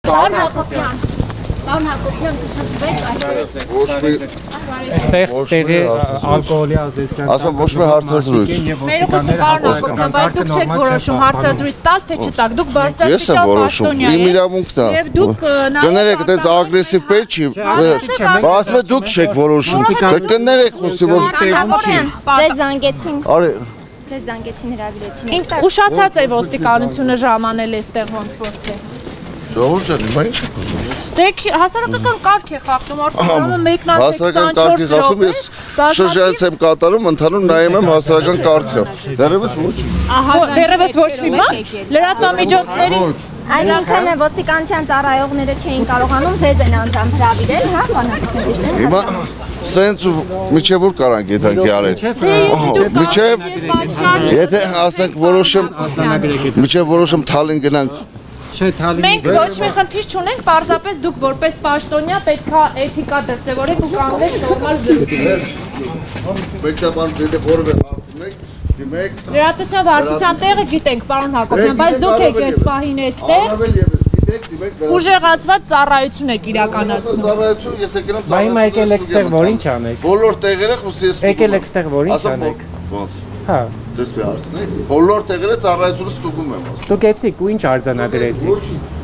Պարոն Հակոբյան, կշրջվեք Այստեղ տեղի ալկոհոլի ազդեցության ասում ոչ մի հարցազրույց։ Մերուղուցի պարոն Հակոբյան, բայց դուք չեք որոշում հարցազրույց տալ, թե չտակ, դուք Ես եմ որոշում, իմ իրավունքն է։ Եվ դուք կներեք, դες ագրեսիվ պետք չի, ասում եք դուք չեք որոշում, կներեք խոսի, որ Ձեզ զանգեցին։ Արի Ձեզ զանգեցին հրավիրեցին։ ուշացած է ոստիկանությունը ժամանել էստեղ ոնց որ թե։ Ժողովուրդ ջան, հիմա ինչ եք ուզում։ Դե հասարակական կարգ է խախտում, արդյունքում մեկնած Հասարակական կարգի խախտում ես շրջայց եմ կատարում, ընդհանուր նայում եմ հասարակական կարգը։ Դեռևս ոչ։ Ահա, դեռևս ոչ մի բան։ Լրատվամիջոցների Այսինքն ոստիկանության ծառայողները չէին կարողանում ձեզ են անձամբ հրավիրել, հա, բանակ։ Հիմա սենց ու միջև որ կարանք եթանքի արել։ Միջև, եթե ասենք որոշում, միջև որոշում Թալին գնանք։ Մենք ոչ մի խնդիր չունենք, պարզապես դուք որպես պաշտոնյա պետքա էթիկա դրսևորեք ու կանգնեք նորմալ զրույցներ։ Պետք է բան դեպի որևէ հարց ունեք, դիմեք։ Լրատվության վարչության տեղը գիտենք, պարոն Հակոբյան, բայց դուք եք այս պահին էստեղ Առավել ևս գիտեք, դիմեք դրա։ ուժեղացված ծառայություն եք իրականացնում։ Ծառայություն ես եկել եմ Բայց հիմա եկել եք ստեղ որին չանեք։ Բոլոր տեղերը խոսի ես։ Եկել եք ստեղ որին չանեք։ Ոնց։ Հա։ Ձեզ մի հարցնեք։ Բոլոր տեղերը ծառայությունը ստուգում եմ ասում։ Ստուգեցիք ու ինչ արձանագրեցիք։